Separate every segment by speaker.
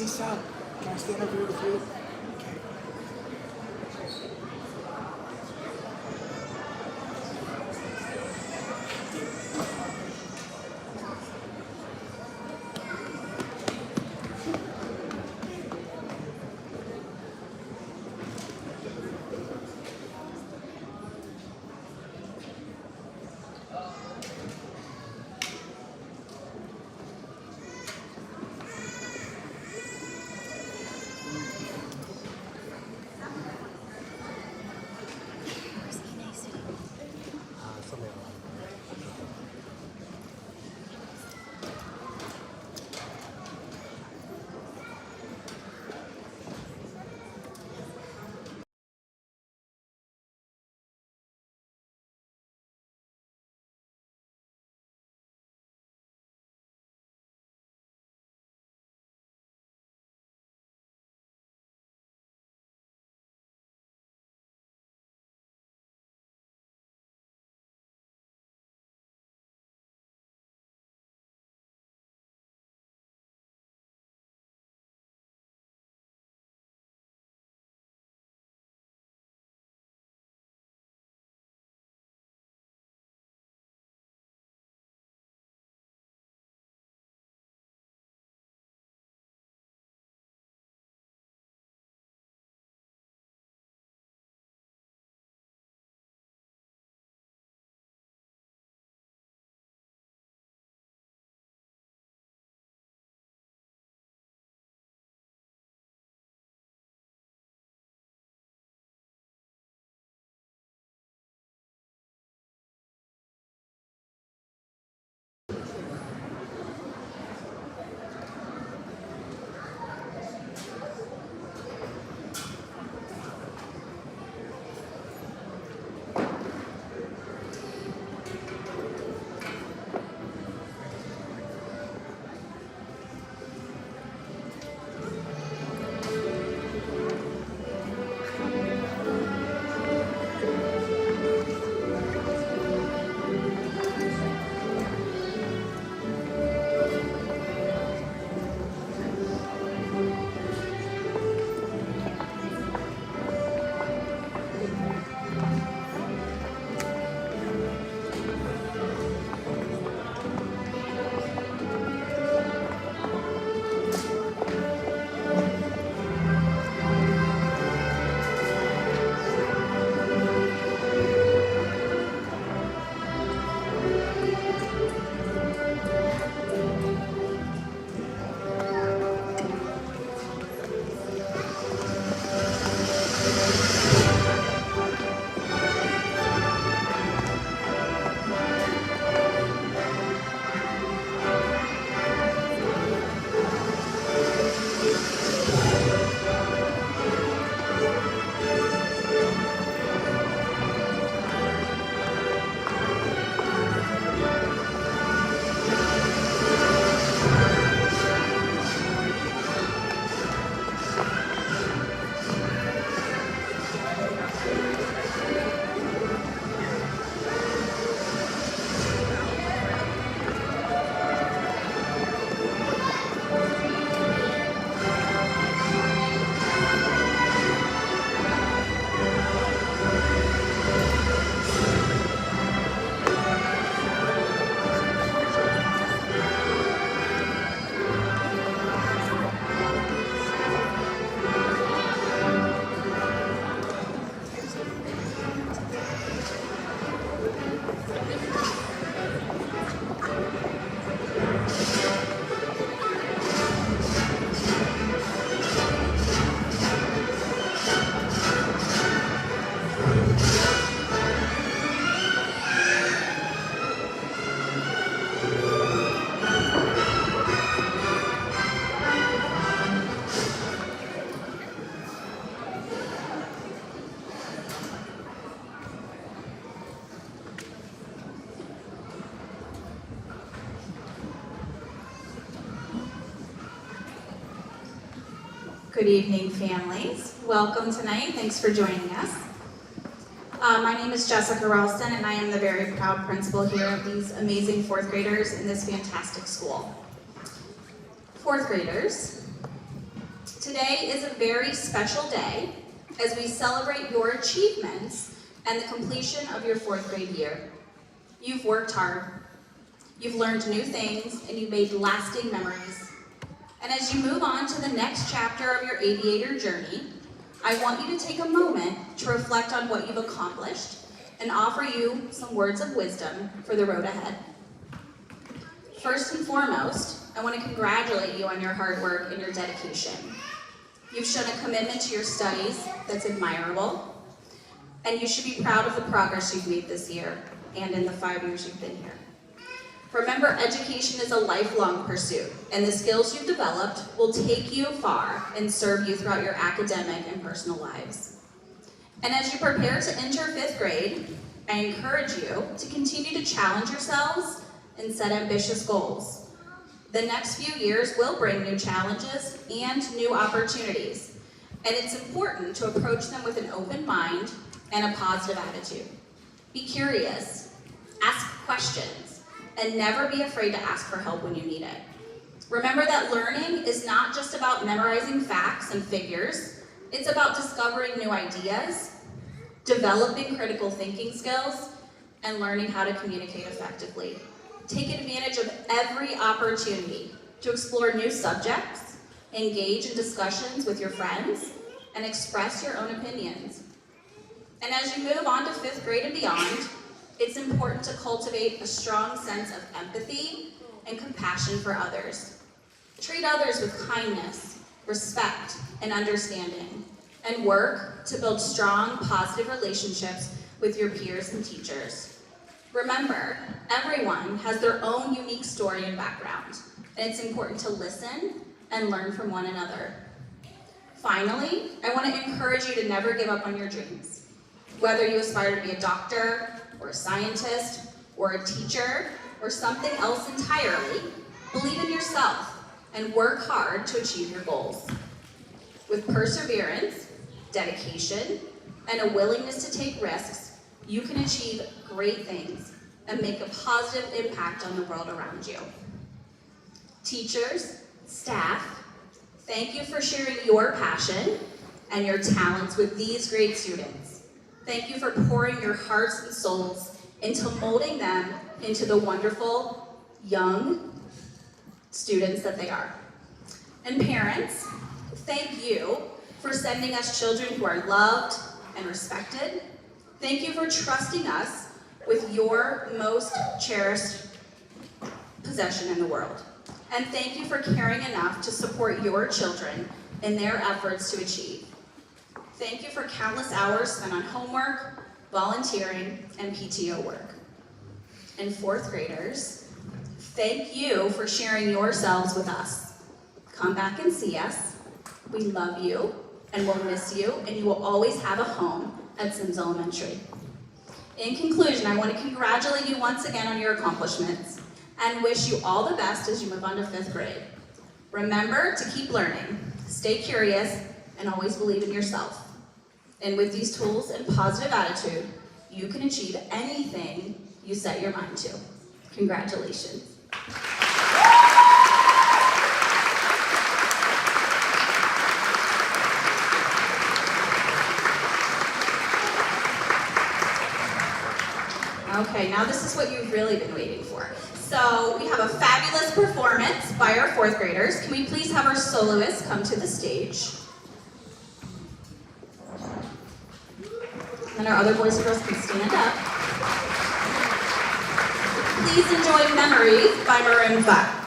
Speaker 1: Lisa, can I stand over here with you? Okay.
Speaker 2: Good evening, families. Welcome tonight. Thanks for joining us. My name is Jessica Ralston, and I am the very proud principal here of these amazing fourth graders in this fantastic school. Fourth graders, Today is a very special day as we celebrate your achievements and the completion of your 4th grade year. You've worked hard, you've learned new things, and you've made lasting memories. And as you move on to the next chapter of your aviator journey, I want you to take a moment to reflect on what you've accomplished and offer you some words of wisdom for the road ahead. First and foremost, I want to congratulate you on your hard work and your dedication. You've shown a commitment to your studies that's admirable, and you should be proud of the progress you've made this year and in the 5 years you've been here. Remember, education is a lifelong pursuit, and the skills you've developed will take you far and serve you throughout your academic and personal lives. And as you prepare to enter 5th grade, I encourage you to continue to challenge yourselves and set ambitious goals. The next few years will bring new challenges and new opportunities, and it's important to approach them with an open mind and a positive attitude. Be curious, ask questions, and never be afraid to ask for help when you need it. Remember that learning is not just about memorizing facts and figures, it's about discovering new ideas, developing critical thinking skills, and learning how to communicate effectively. Take advantage of every opportunity to explore new subjects, engage in discussions with your friends, and express your own opinions. And as you move on to 5th grade and beyond, it's important to cultivate a strong sense of empathy and compassion for others. Treat others with kindness, respect, and understanding, and work to build strong, positive relationships with your peers and teachers. Remember, everyone has their own unique story and background, and it's important to listen and learn from one another. Finally, I want to encourage you to never give up on your dreams. Whether you aspire to be a doctor, or a scientist, or a teacher, or something else entirely, believe in yourself and work hard to achieve your goals. With perseverance, dedication, and a willingness to take risks, you can achieve great things and make a positive impact on the world around you. Teachers, staff, thank you for sharing your passion and your talents with these great students. Thank you for pouring your hearts and souls into molding them into the wonderful, young students that they are. And parents, thank you for sending us children who are loved and respected. Thank you for trusting us with your most cherished possession in the world. And thank you for caring enough to support your children in their efforts to achieve. Thank you for countless hours spent on homework, volunteering, and PTO work. And 4th graders, thank you for sharing yourselves with us. Come back and see us. We love you, and we'll miss you, and you will always have a home at Symmes Elementary. In conclusion, I want to congratulate you once again on your accomplishments and wish you all the best as you move on to 5th grade. Remember to keep learning, stay curious, and always believe in yourself. And with these tools and positive attitude, you can achieve anything you set your mind to. Congratulations. Okay, now this is what you've really been waiting for. So we have a fabulous performance by our 4th graders. Can we please have our soloists come to the stage? And our other boys and girls can stand up. Please enjoy Memories by Maroon 5.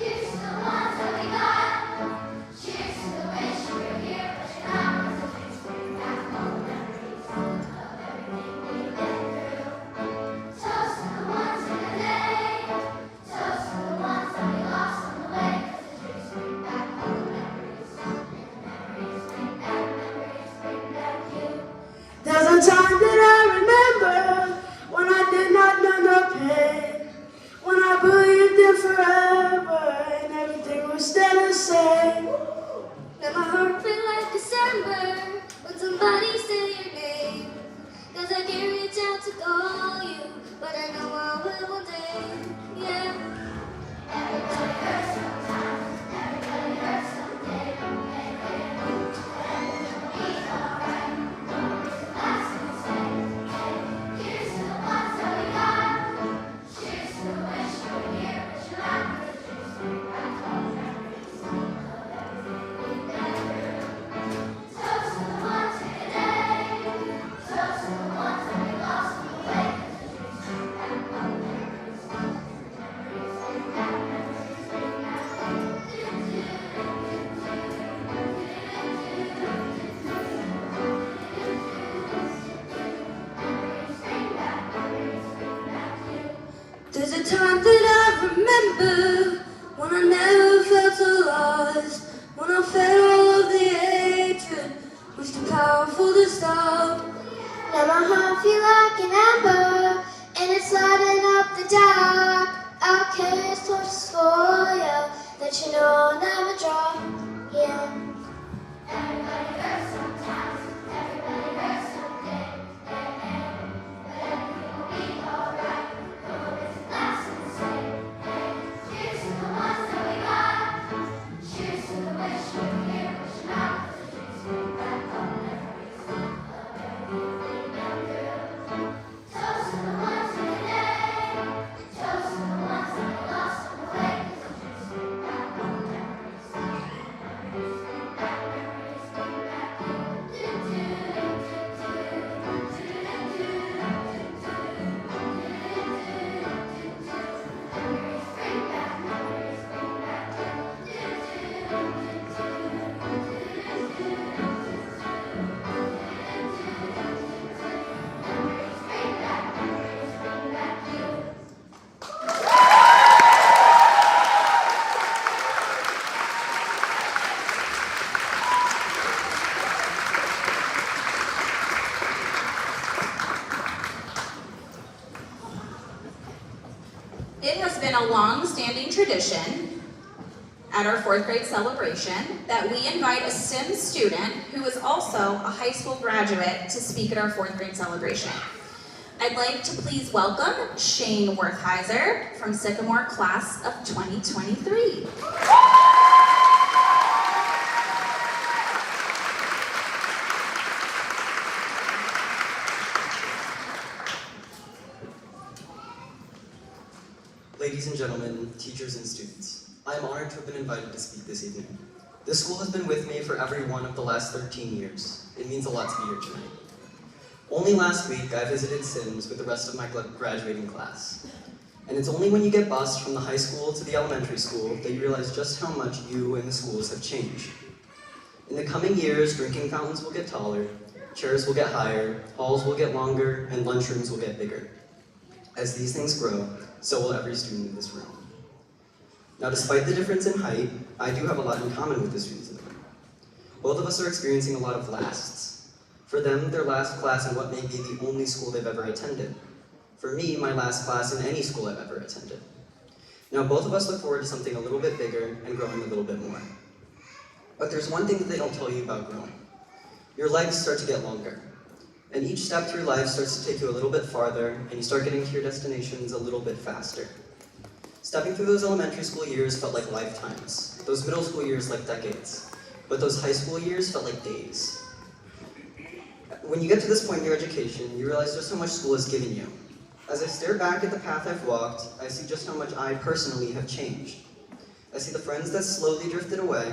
Speaker 3: It's the ones the time that I remember, when I never felt so lost, when I felt all of the hatred was too powerful to stop.
Speaker 4: Now my heart feel like an ember, and it's lighting up the dark. I'll cast torches for you that you know I'll never drop. Yeah. Everybody hurts sometimes. Everybody hurts someday. But everything will be alright. Though it's last and say. Cheers to the ones that we got. Cheers to the wish you were here, wishing out. The dreams bring back all memories of everything we've been through. Toast to the ones here today. Toast to the ones that we lost on the way. 'Cause the dreams bring back all memories. Memories bring back memories, bring back you. Memories bring back memories, bring back memories, bring back memories, bring back you.
Speaker 2: It has been a long-standing tradition at our fourth grade celebration that we invite a Symmes student who is also a high school graduate to speak at our fourth grade celebration. I'd like to please welcome Shane Wertheiser from Sycamore class of 2023.
Speaker 5: Ladies and gentlemen, teachers and students, I am honored to have been invited to speak this evening. This school has been with me for every one of the last 13 years. It means a lot to be here tonight. Only last week, I visited Symmes with the rest of my graduating class. And it's only when you get bused from the high school to the elementary school that you realize just how much you and the schools have changed. In the coming years, drinking fountains will get taller, chairs will get higher, halls will get longer, and lunchrooms will get bigger. As these things grow, so will every student in this room. Now, despite the difference in height, I do have a lot in common with the students in the room. Both of us are experiencing a lot of lasts. For them, their last class in what may be the only school they've ever attended. For me, my last class in any school I've ever attended. Now, both of us look forward to something a little bit bigger and growing a little bit more. But there's one thing that they don't tell you about growing. Your legs start to get longer. And each step through life starts to take you a little bit farther, and you start getting to your destinations a little bit faster. Stepping through those elementary school years felt like lifetimes, those middle school years like decades, but those high school years felt like days. When you get to this point in your education, you realize just how much school has given you. As I stare back at the path I've walked, I see just how much I personally have changed. I see the friends that slowly drifted away,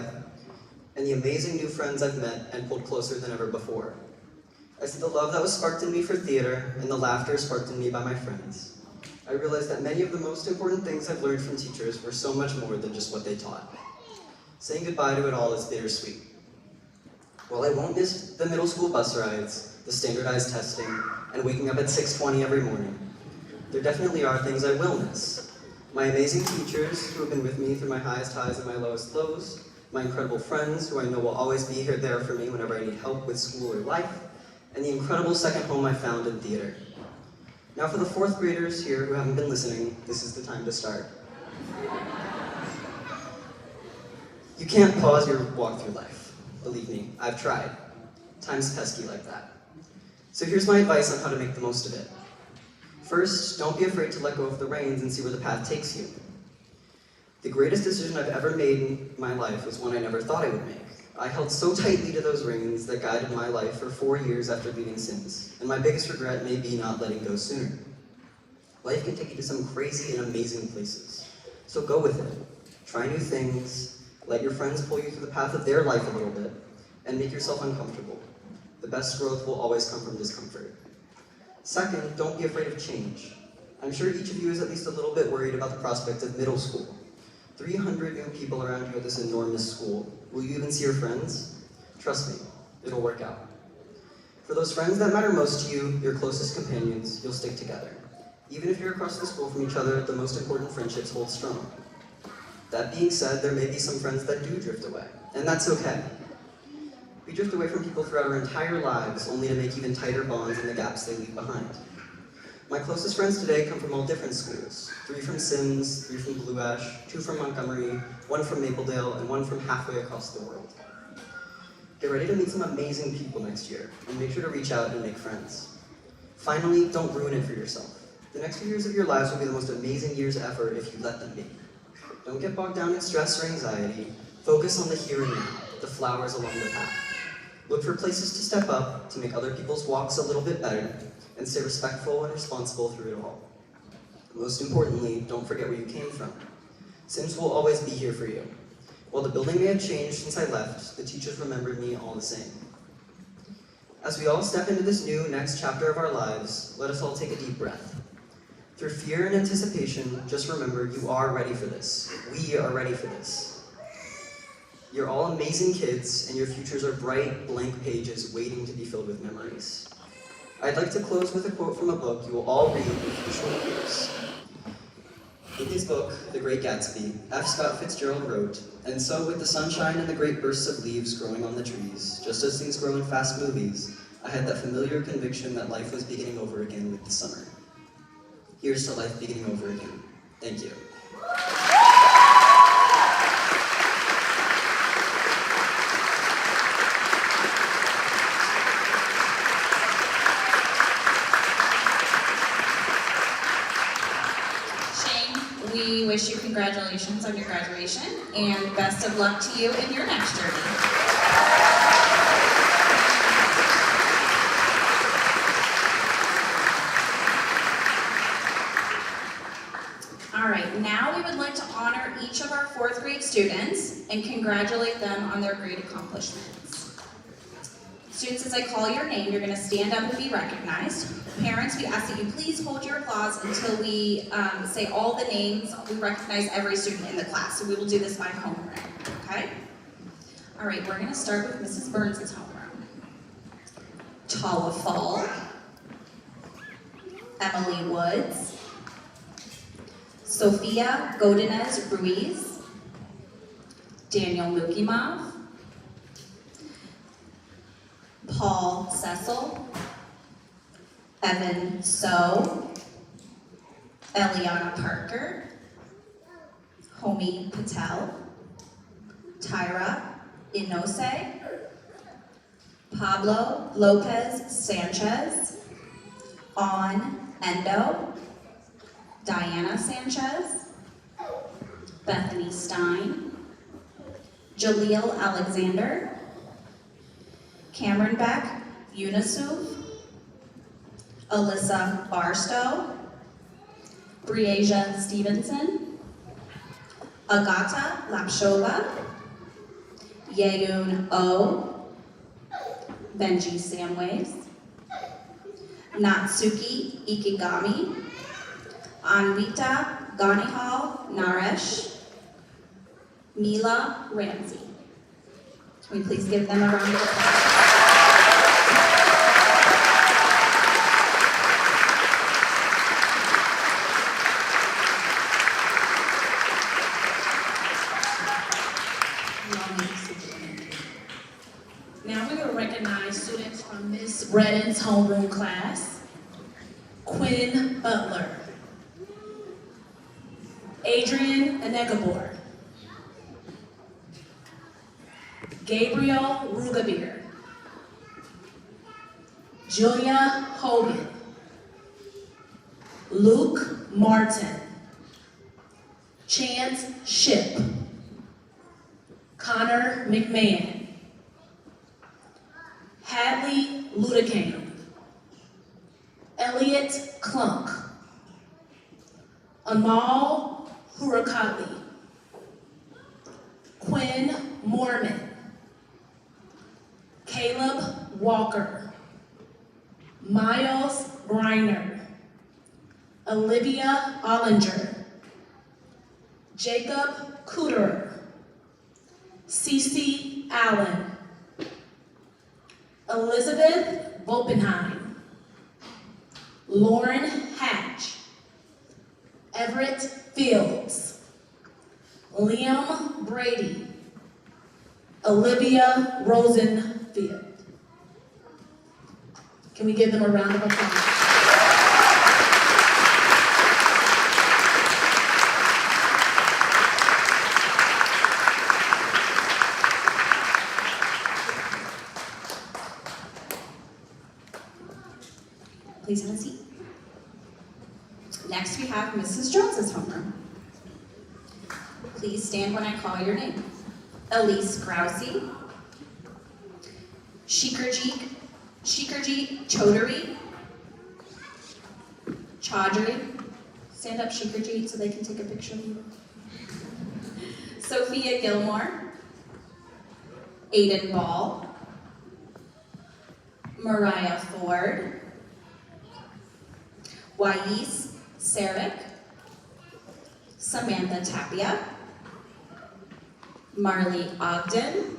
Speaker 5: and the amazing new friends I've met and pulled closer than ever before. I see the love that was sparked in me for theater, and the laughter sparked in me by my friends. I realized that many of the most important things I've learned from teachers were so much more than just what they taught. Saying goodbye to it all is bittersweet. While I won't miss the middle school bus rides, the standardized testing, and waking up at 6:20 every morning, there definitely are things I will miss. My amazing teachers who have been with me through my highest highs and my lowest lows, my incredible friends who I know will always be there for me whenever I need help with school or life, and the incredible second home I found in theater. Now for the fourth graders here who haven't been listening, this is the time to start. You can't pause your walk through life. Believe me, I've tried. Time's pesky like that. So here's my advice on how to make the most of it. First, don't be afraid to let go of the reins and see where the path takes you. The greatest decision I've ever made in my life was one I never thought I would make. I held so tightly to those reins that guided my life for 4 years after leaving Symmes, and my biggest regret may be not letting go sooner. Life can take you to some crazy and amazing places, so go with it. Try new things, let your friends pull you through the path of their life a little bit, and make yourself uncomfortable. The best growth will always come from discomfort. Second, don't be afraid of change. I'm sure each of you is at least a little bit worried about the prospect of middle school. 300 new people around you at this enormous school. Will you even see your friends? Trust me, it'll work out. For those friends that matter most to you, your closest companions, you'll stick together. Even if you're across the school from each other, the most important friendships hold strong. That being said, there may be some friends that do drift away, and that's okay. We drift away from people throughout our entire lives, only to make even tighter bonds in the gaps they leave behind. My closest friends today come from all different schools. 3 from Symmes, 3 from Blue Ash, 2 from Montgomery, 1 from Mapledale, and 1 from halfway across the world. Get ready to meet some amazing people next year, and make sure to reach out and make friends. Finally, don't ruin it for yourself. The next few years of your lives will be the most amazing years ever if you let them be. Don't get bogged down in stress or anxiety. Focus on the here and now, the flowers along the path. Look for places to step up, to make other people's walks a little bit better, and stay respectful and responsible through it all. Most importantly, don't forget where you came from. Symmes will always be here for you. While the building may have changed since I left, the teachers remember me all the same. As we all step into this new next chapter of our lives, let us all take a deep breath. Through fear and anticipation, just remember you are ready for this. We are ready for this. You're all amazing kids, and your futures are bright, blank pages waiting to be filled with memories. I'd like to close with a quote from a book you will all read in future short years. In his book, The Great Gatsby, F. Scott Fitzgerald wrote, "And so with the sunshine and the great bursts of leaves growing on the trees, just as things grow in fast movies, I had that familiar conviction that life was beginning over again with the summer." Here's to life beginning over again. Thank you.
Speaker 2: We wish you congratulations on your graduation and best of luck to you in your next journey. All right, now we would like to honor each of our 4th grade students and congratulate them on their great accomplishments. Students, as I call your name, you're going to stand up and be recognized. Parents, we ask that you please hold your applause until we say all the names. We recognize every student in the class, so we will do this by homeroom, okay? All right, we're going to start with Mrs. Burns' homeroom. Tala Fall, Emily Woods, Sophia Godinez Ruiz, Daniel Mukimov, Paul Cecil, Evan So, Eliana Parker, Homi Patel, Tyra Inose, Pablo Lopez Sanchez, On Endo, Diana Sanchez, Bethany Stein, Jaleel Alexander, Cameron Beck, Unisuf, Alyssa Barstow, Breasia Stevenson, Agata Lapshova, Yeun O, Benji Samways, Natsuki Ikigami, Anvita Ganihal Naresh, Mila Ramsey. Can we please give them a round of applause?
Speaker 6: Now we will recognize students from Miss Redden's homeroom class. Quinn Butler, Adrian Anegabor, Gabriel Rugabir, Julia Hogan, Luke Martin, Chance Ship, Connor McMahon, Hadley Ludicane, Elliot Clunk, Amal Hurakali, Quinn Mormon, Caleb Walker, Miles Griner, Olivia Ollinger, Jacob Cooterer, Cece Allen, Elizabeth Volpenheim, Lauren Hatch, Everett Fields, Liam Brady, Olivia Rosenfield. Can we give them a round of applause?
Speaker 2: Please have a seat. Next, we have Mrs. Jones's homeroom. Please stand when I call your name. Elise Grousey, Shikarjeet Chaudhary, stand up Shikarjeet so they can take a picture of you. Sophia Gilmore, Aiden Ball, Mariah Ford, Wais Sarek, Samantha Tapia, Marley Ogden,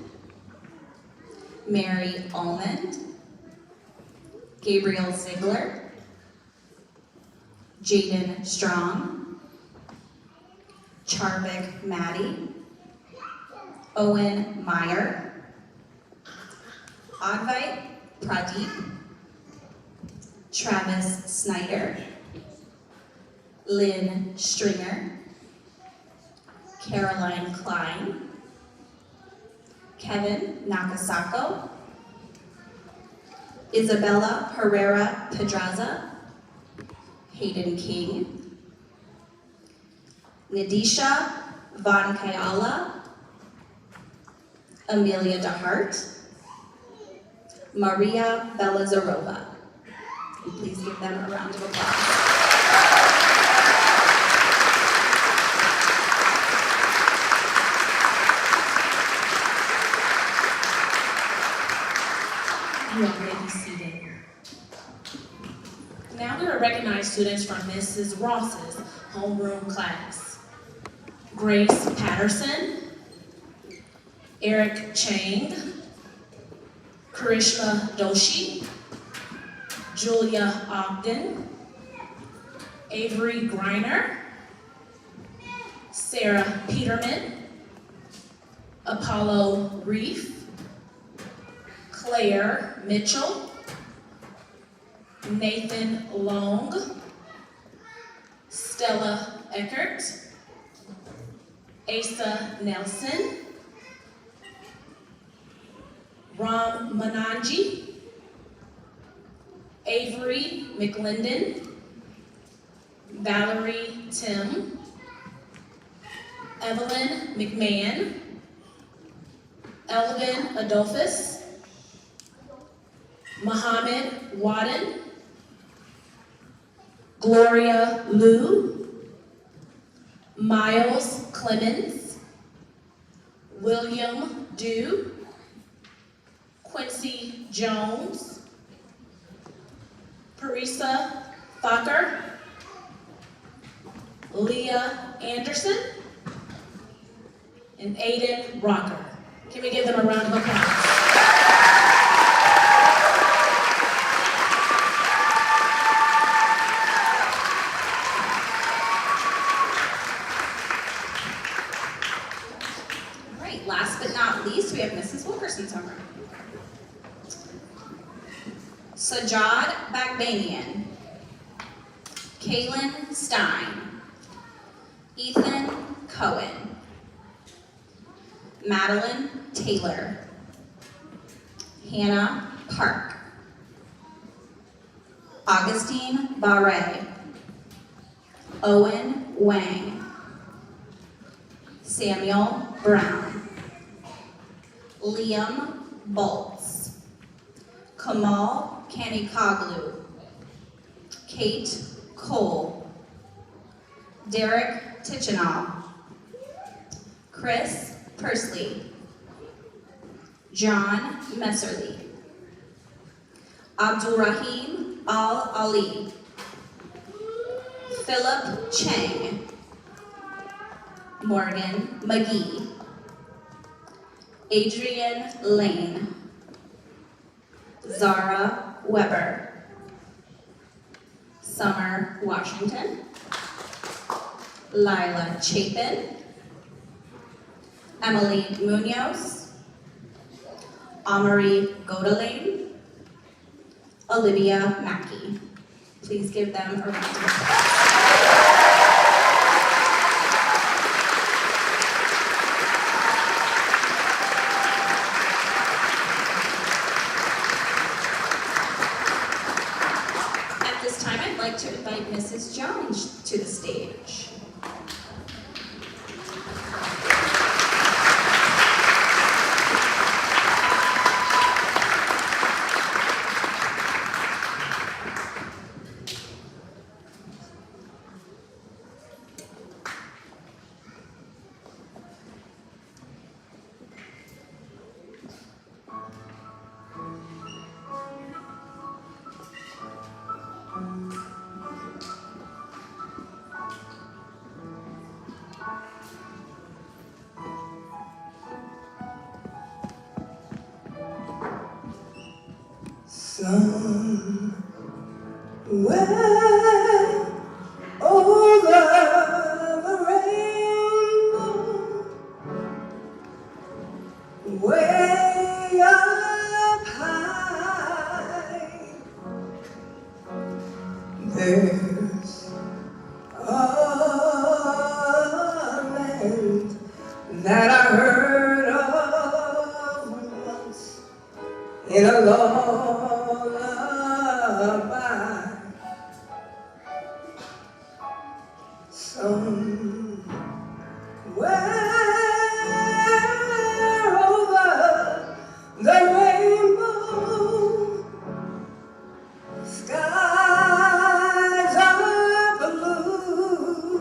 Speaker 2: Mary Almond, Gabriel Ziegler, Jaden Strong, Charvik Maddie, Owen Meyer, Advait Pradeep, Travis Snyder, Lynn Stringer, Caroline Klein, Kevin Nakasako, Isabella Herrera Pedraza, Hayden King, Nadisha Von Kayala, Amelia DeHart, Maria Belazarova. And please give them a round of applause.
Speaker 6: You all may be seated. Now we will recognize students from Mrs. Ross's homeroom class. Grace Patterson, Eric Chang, Karishma Doshi, Julia Ogden, Avery Griner, Sarah Peterman, Apollo Reef, Claire Mitchell, Nathan Long, Stella Eckert, Asa Nelson, Ram Mananji, Avery McLendon, Valerie Tim, Evelyn McMahon, Elvin Adolphus, Mohammed Wadden, Gloria Liu, Miles Clemens, William Dew, Quincy Jones, Parisa Thacker, Leah Anderson, and Aiden Rocker. Can we give them a round of applause?
Speaker 2: All right, last but not least, we have Mrs. Wilkerson's homeroom. Sajad Bagbanian, Kaylin Stein, Ethan Cohen, Madeline Taylor, Hannah Park, Augustine Barre, Owen Wang, Samuel Brown, Liam Boltz, Kamal Kanikoglu, Kate Cole, Derek Tichenall, Chris Persley, John Messerly, Abdulrahim Al-Ali, Philip Chang, Morgan McGee, Adrian Lane, Zara Weber, Summer Washington, Lila Chapin, Emily Munoz, Amari Godelain, Olivia Mackey. Please give them a round of applause. At this time, I'd like to invite Mrs. Jones to the stage.
Speaker 1: Somewhere over the rainbow, way up high, there's a land that I heard of once in a lullaby. Somewhere over the rainbow, skies are blue,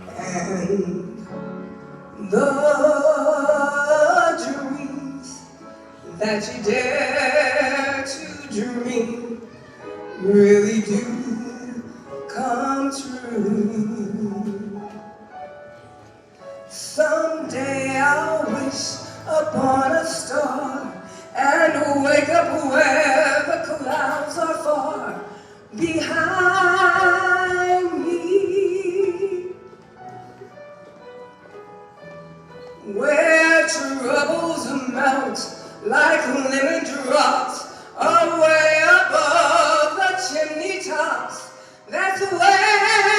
Speaker 1: and the dreams that you dare to dream really do come true. Someday I'll wish upon a star and wake up where the clouds are far behind me, where troubles melt like lemon drops away above the chimney tops. That's where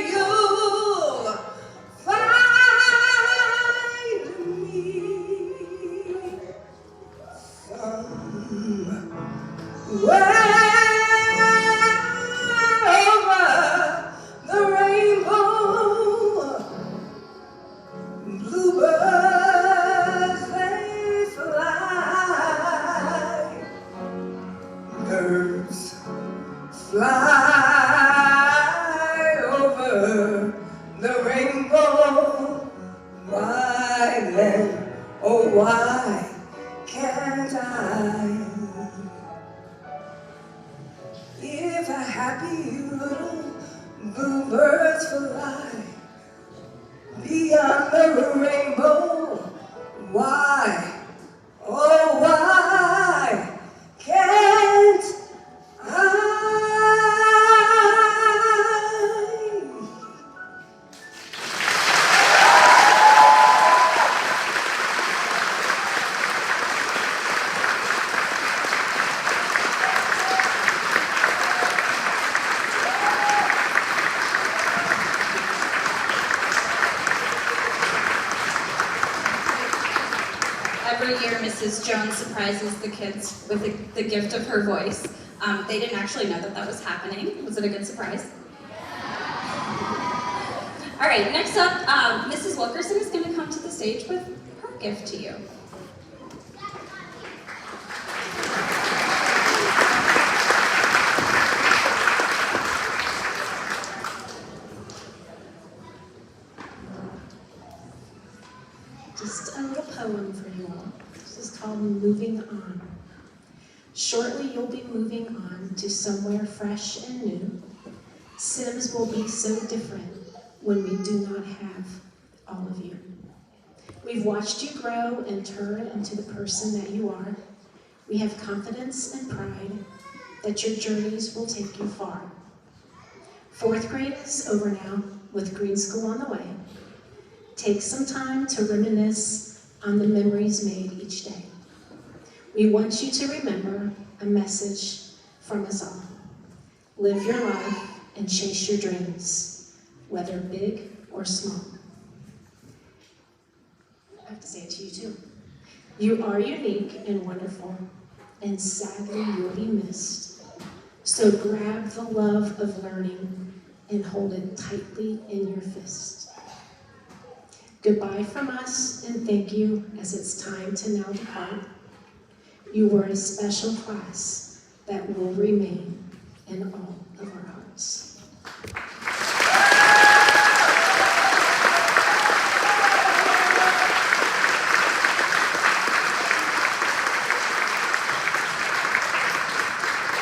Speaker 1: you'll find me. Somewhere over the rainbow, bluebirds they fly, birds fly over the rainbow. Why then, oh why can't I? If a happy little bluebirds fly beyond the rainbow, why, oh why can't I?
Speaker 2: Every year, Mrs. Jones surprises the kids with the gift of her voice. They didn't actually know that was happening. Was it a good surprise? All right, next up, Mrs. Wilkerson is going to come to the stage with her gift to you.
Speaker 6: Just a little poem for you all. This is called Moving On. Shortly you'll be moving on to somewhere fresh and new. Symmes will be so different when we do not have all of you. We've watched you grow and turn into the person that you are. We have confidence and pride that your journeys will take you far. Fourth grade is over now, with green school on the way. Take some time to reminisce on the memories made each day. We want you to remember a message from us all. Live your life and chase your dreams, whether big or small. I have to say it to you too. You are unique and wonderful, and sadly you'll be missed. So grab the love of learning and hold it tightly in your fist. Goodbye from us, and thank you as it's time to now depart. You were a special class that will remain in all of our hearts.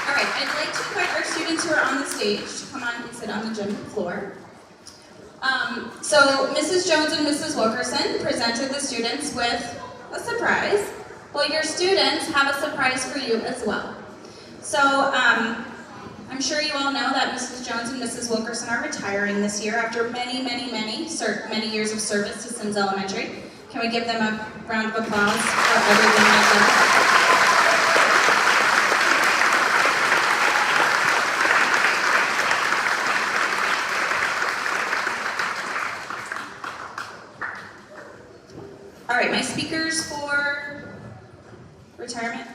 Speaker 2: All right, I'd like to invite our students who are on the stage to come on and sit on the gym floor. So Mrs. Jones and Mrs. Wilkerson presented the students with a surprise. Well, your students have a surprise for you as well. So I'm sure you all know that Mrs. Jones and Mrs. Wilkerson are retiring this year after many years of service to Symmes Elementary. Can we give them a round of applause for everything they've done? All right, my speakers for retirement.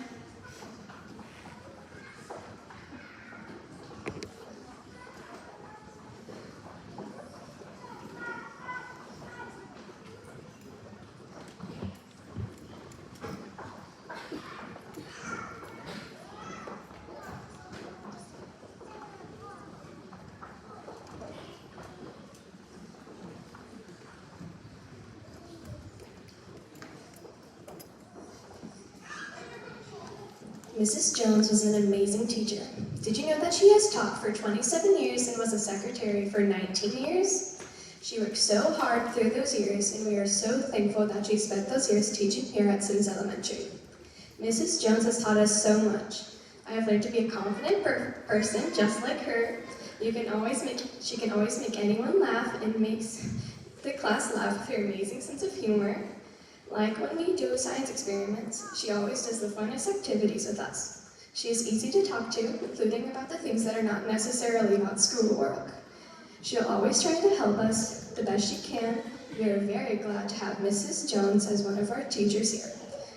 Speaker 7: Mrs. Jones was an amazing teacher. Did you know that she has taught for 27 years and was a secretary for 19 years? She worked so hard through those years, and we are so thankful that she spent those years teaching here at Symmes Elementary. Mrs. Jones has taught us so much. I have learned to be a confident person just like her. She can always make anyone laugh and makes the class laugh with her amazing sense of humor. Like when we do science experiments, she always does the funnest activities with us. She is easy to talk to, including about the things that are not necessarily about schoolwork. She'll always try to help us the best she can. We are very glad to have Mrs. Jones as one of our teachers here.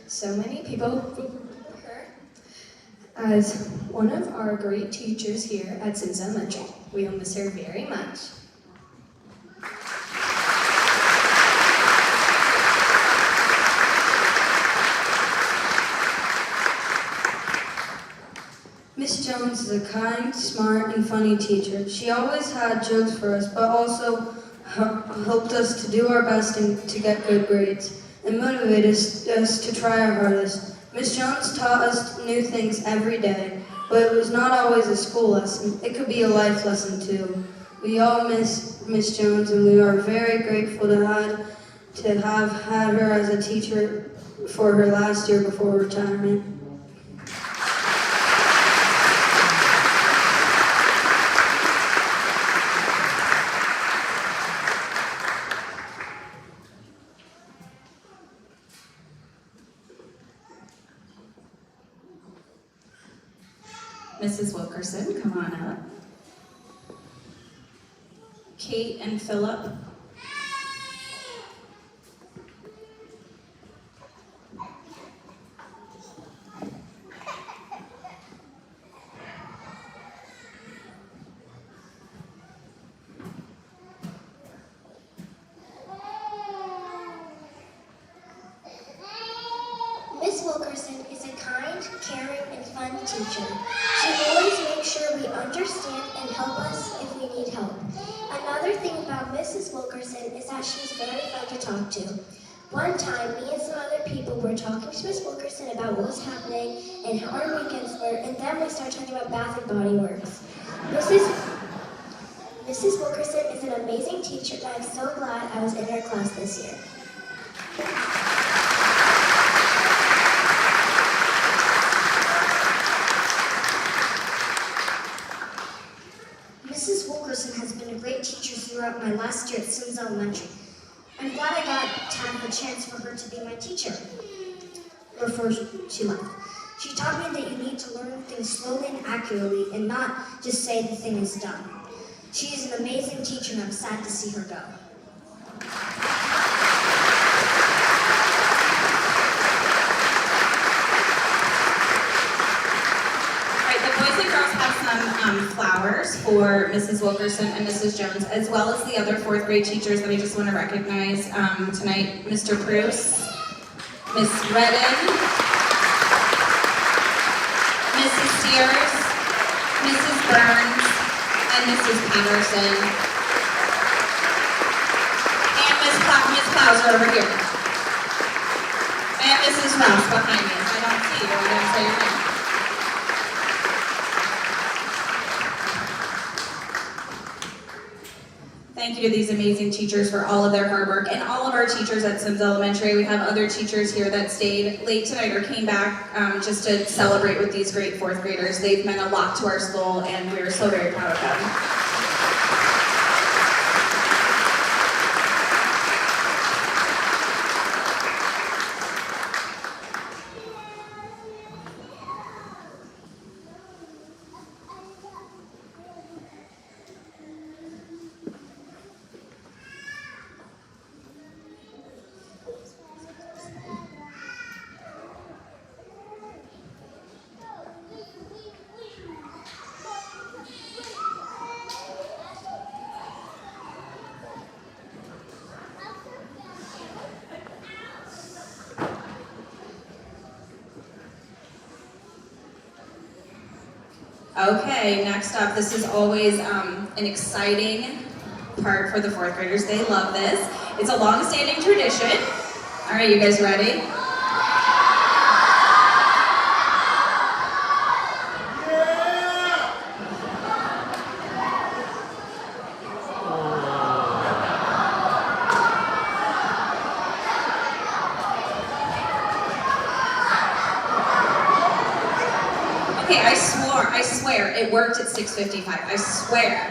Speaker 7: So many people remember her as one of our great teachers here at Symmes Elementary. We will miss her very much.
Speaker 8: Miss Jones is a kind, smart, and funny teacher. She always had jokes for us, but also helped us to do our best and to get good grades, and motivated us to try our hardest. Miss Jones taught us new things every day, but it was not always a school lesson. It could be a life lesson too. We all miss Miss Jones, and we are very grateful to have had her as a teacher for her last year before retirement.
Speaker 2: Mrs. Wilkerson, come on up. Kate and Philip.
Speaker 4: Miss Wilkerson is a kind, caring, and fun teacher. She always makes sure we understand and help us if we need help. Another thing about Mrs. Wilkerson is that she's very fun to talk to. One time, me and some other people were talking to Miss Wilkerson about what was happening and how our weekends were, and then we started talking about Bath and Body Works. Mrs. Wilkerson is an amazing teacher, and I'm so glad I was in her class this year. Mrs. Wilkerson great teachers throughout my last year at Symmes Elementary. I'm glad I got to have the chance for her to be my teacher before she left. She taught me that you need to learn things slowly and accurately and not just say the thing is done. She is an amazing teacher and I'm sad to see her go.
Speaker 2: Flowers for Mrs. Wilkerson and Mrs. Jones, as well as the other fourth grade teachers that I just want to recognize tonight. Mr. Bruce, Miss Redden, Mrs. Sears, Mrs. Burns, and Mrs. Patterson. And Miss Clauser over here. And Mrs. Rouse behind me. I don't see you, I didn't say your name. Thank you to these amazing teachers for all of their hard work, and all of our teachers at Symmes Elementary. We have other teachers here that stayed late tonight or came back just to celebrate with these great fourth graders. They've meant a lot to our school, and we are so very proud of them. Okay, next up, this is always an exciting part for the fourth graders. They love this. It's a long-standing tradition. All right, you guys ready? Okay, I swear, it worked at 6:55, I swear.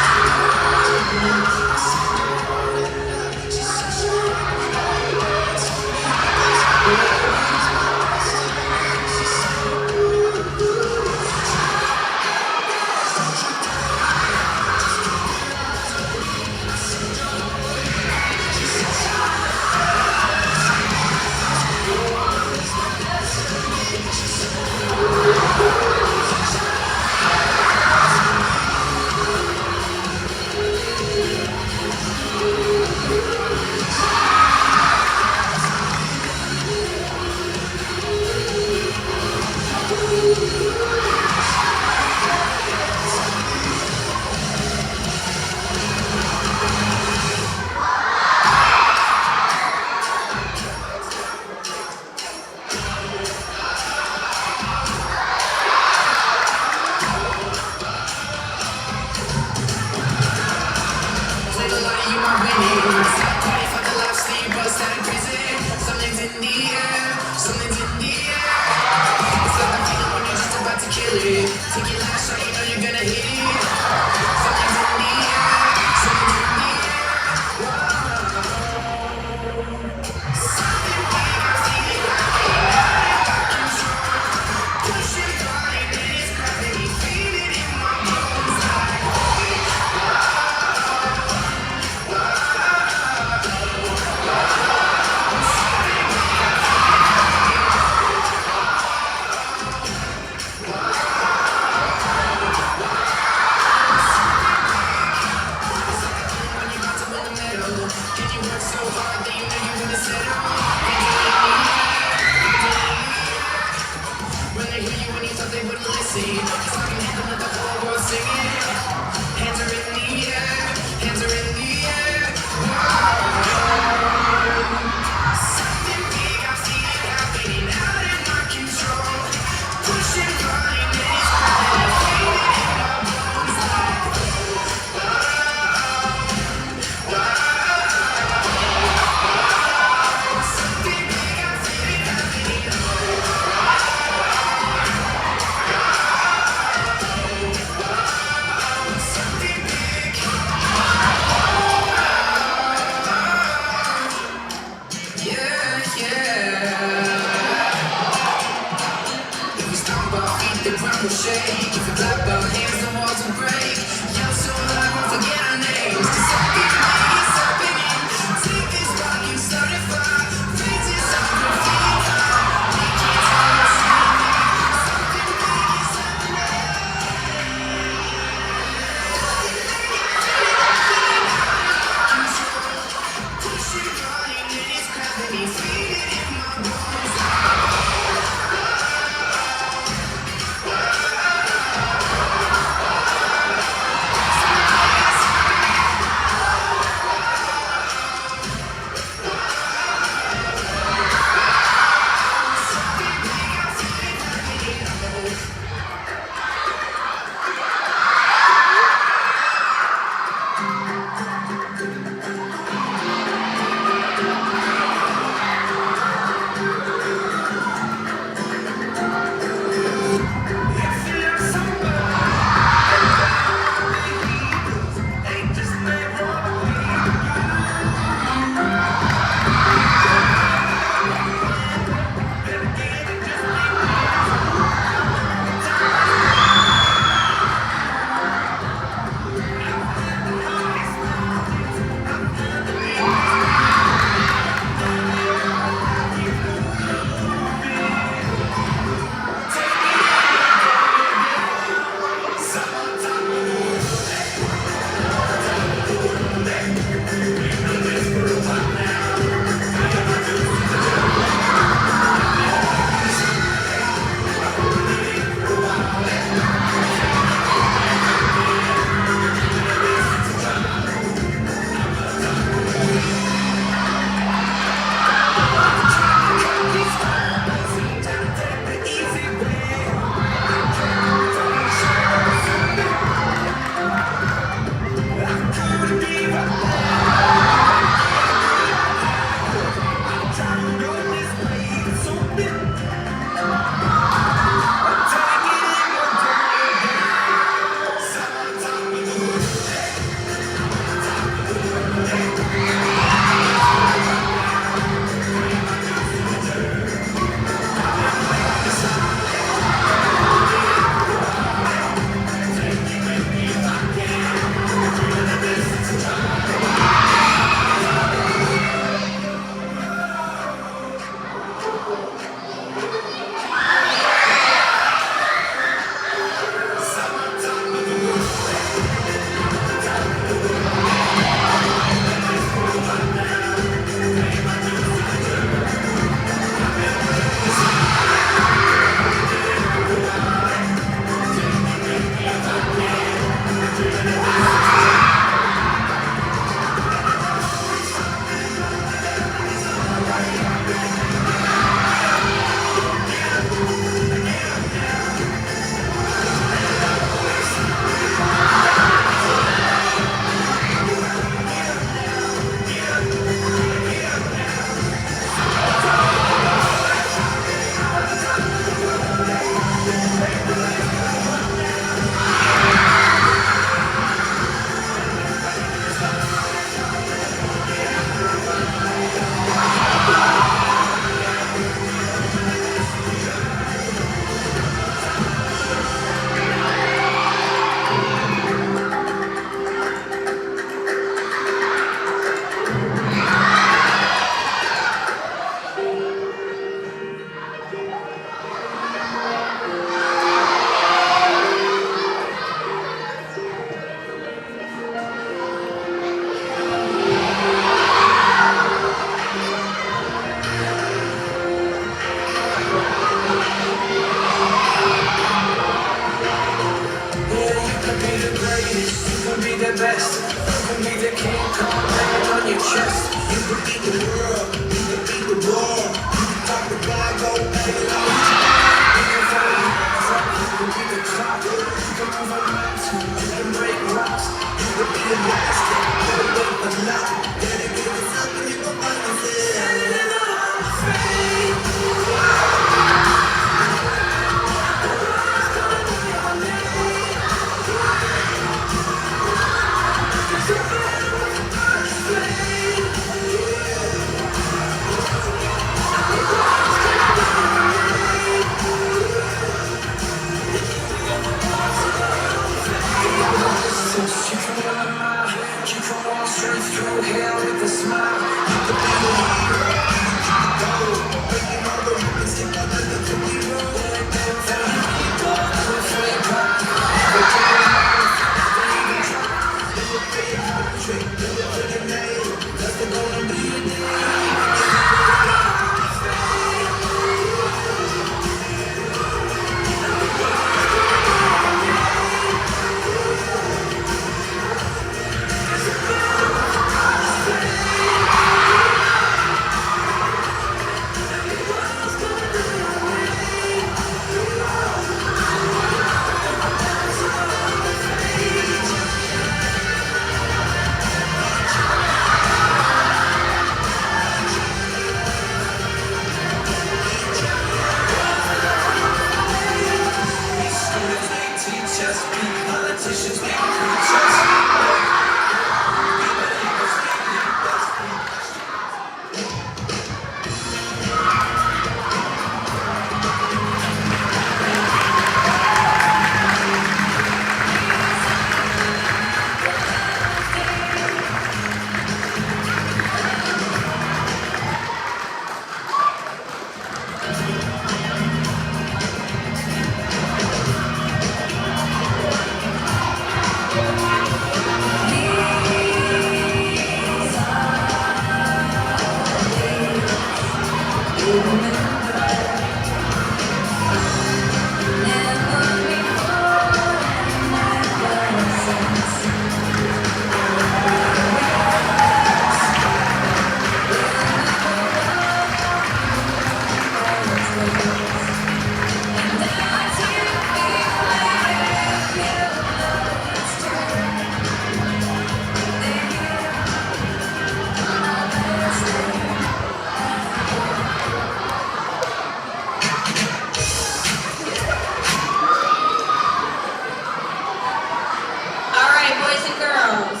Speaker 2: All right, boys and girls.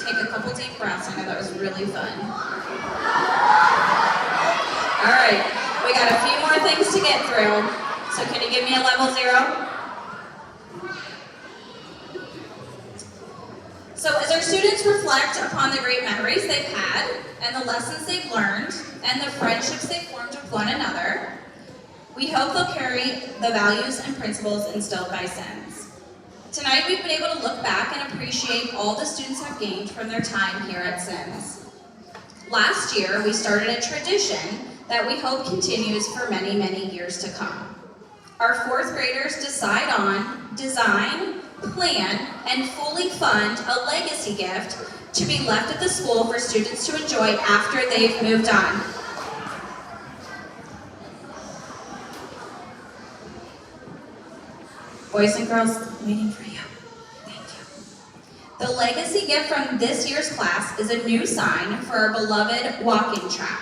Speaker 2: Take a couple deep breaths. I know that was really fun. All right, we got a few more things to get through. So can you give me a level 0? So as our students reflect upon the great memories they've had, and the lessons they've learned, and the friendships they've formed with one another, we hope they'll carry the values and principles instilled by Symmes. Tonight we've been able to look back and appreciate all the students have gained from their time here at Symmes. Last year, we started a tradition that we hope continues for many, many years to come. Our 4th graders decide on, design, plan, and fully fund a legacy gift to be left at the school for students to enjoy after they've moved on. Boys and girls, waiting for you. Thank you. The legacy gift from this year's class is a new sign for our beloved walking track.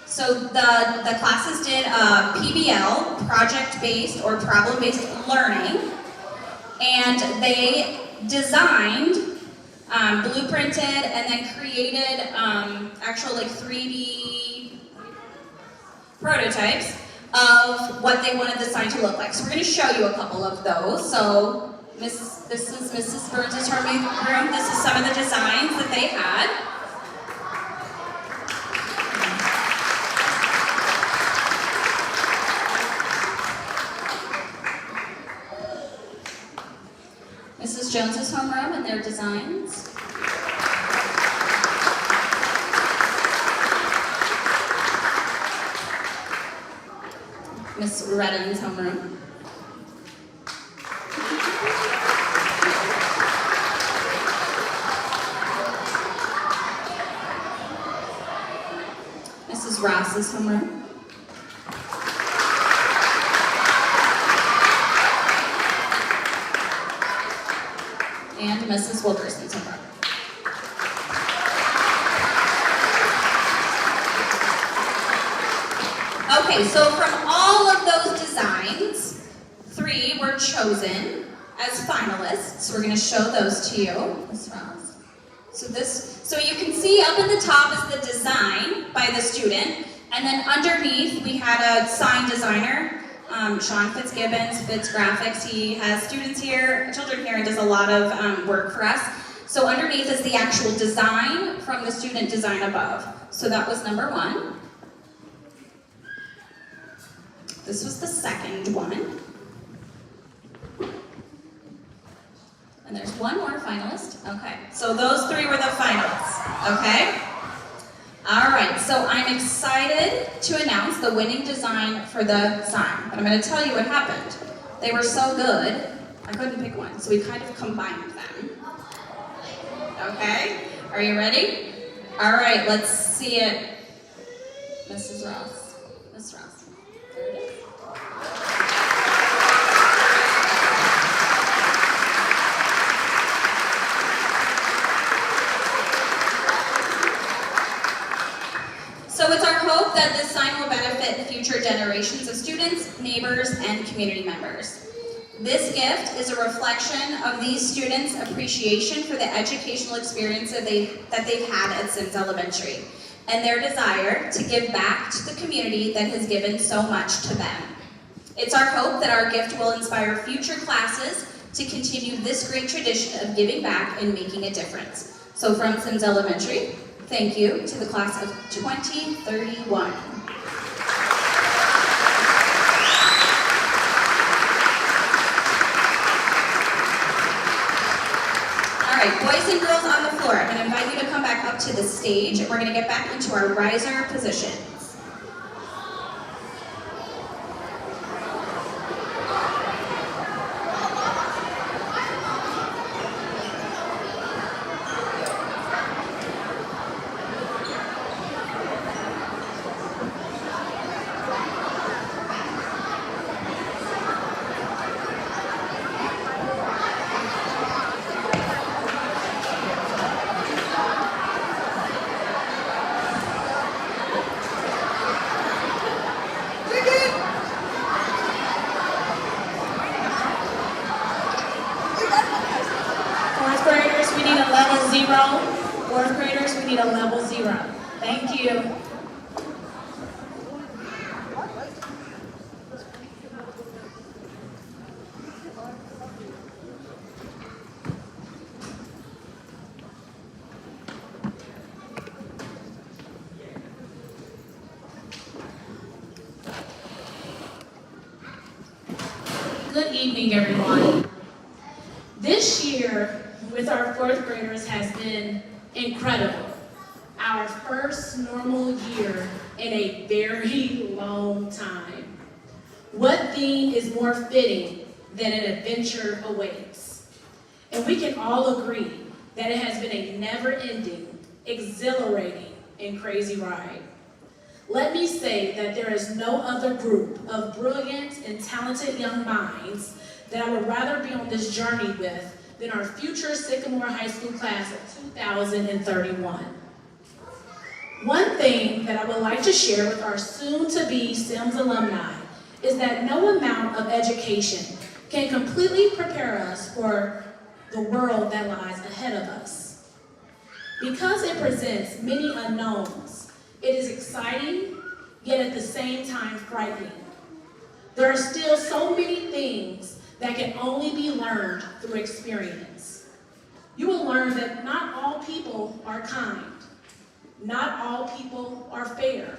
Speaker 2: So the classes did a PBL, project-based or problem-based learning, and they designed, blueprinted, and then created actual like 3D prototypes of what they wanted the sign to look like. So we're going to show you a couple of those. So this is Mrs. Burns' room. This is some of the designs that they had. Mrs. Jones's homeroom and their designs. Miss Redden's homeroom. Mrs. Ross's homeroom. And Mrs. Wilkerson's homeroom. Okay, so from all of those designs, 3 were chosen as finalists. So we're going to show those to you, Ms. Ross. So you can see up at the top is the design by the student, and then underneath we had a sign designer, Sean Fitzgibbons, Fitz Graphics. He has students here, children here, and does a lot of work for us. So underneath is the actual design from the student design above. So that was number 1. This was the second one. And there's one more finalist. Okay, so those 3 were the finalists, okay? All right, so I'm excited to announce the winning design for the sign. But I'm gonna tell you what happened. They were so good, I couldn't pick one, so we kind of combined them. Okay, are you ready? All right, let's see it. Mrs. Ross, Miss Ross, there it is. So it's our hope that this sign will benefit future generations of students, neighbors, and community members. This gift is a reflection of these students' appreciation for the educational experience that they've had at Symmes Elementary, and their desire to give back to the community that has given so much to them. It's our hope that our gift will inspire future classes to continue this great tradition of giving back and making a difference. So from Symmes Elementary, thank you to the class of 2031. All right, boys and girls on the floor. floor. I'm going to invite you to come back up to the stage, and we're going to get back into our riser positions.
Speaker 6: Fourth graders, we need a level 0. Thank you. Good evening, everyone. This year with our fourth graders has been incredible. Our first normal year in a very long time. What theme is more fitting than an adventure awaits? And we can all agree that it has been a never-ending, exhilarating, and crazy ride. Let me say that there is no other group of brilliant and talented young minds that I would rather be on this journey with than our future Sycamore High School class of 2031. One thing that I would like to share with our soon-to-be Symmes alumni is that no amount of education can completely prepare us for the world that lies ahead of us. Because it presents many unknowns, it is exciting, yet at the same time frightening. There are still so many things that can only be learned through experience. You will learn that not all people are kind, not all people are fair,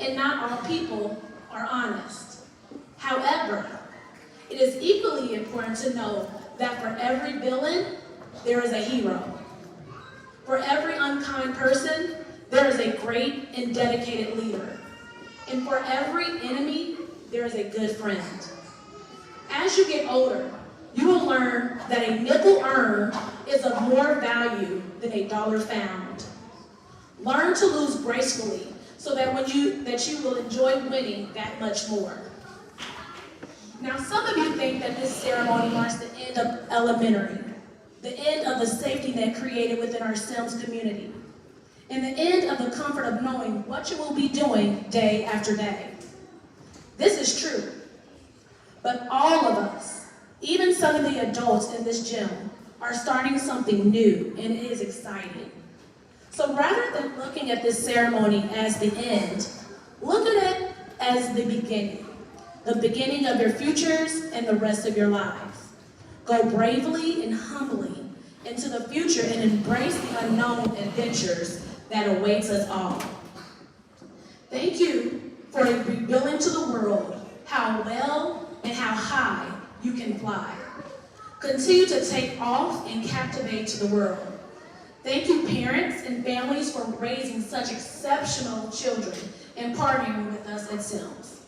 Speaker 6: and not all people are honest. However, it is equally important to know that for every villain, there is a hero. For every unkind person, there is a great and dedicated leader. And for every enemy, there is a good friend. As you get older, you will learn that a nickel earned is of more value than a dollar found. Learn to lose gracefully so that you will enjoy winning that much more. Now, some of you think that this ceremony marks the end of elementary, the end of the safety net created within our Symmes community, and the end of the comfort of knowing what you will be doing day after day. This is true, but all of us, even some of the adults in this gym, are starting something new, and it is exciting. So rather than looking at this ceremony as the end, look at it as the beginning of your futures and the rest of your lives. Go bravely and humbly into the future and embrace the unknown adventures that awaits us all. Thank you for revealing to the world how well and how high you can fly. Continue to take off and captivate to the world. Thank you, parents and families, for raising such exceptional children and partnering with us at Symmes.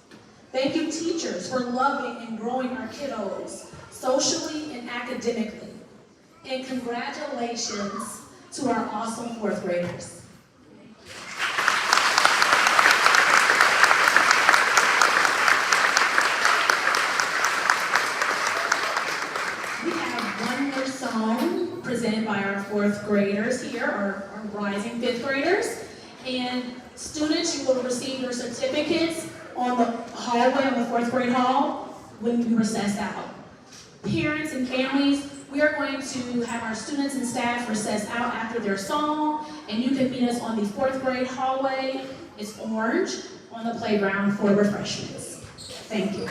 Speaker 6: Thank you, teachers, for loving and growing our kiddos socially and academically. And congratulations to our awesome fourth graders. Presented by our fourth graders here, our rising fifth graders. And students, you will receive your certificates on the hallway of the fourth grade hall when you recess out. Parents and families, we are going to have our students and staff recess out after their song, and you can meet us on the fourth grade hallway. It's orange on the playground for refreshments. Thank you.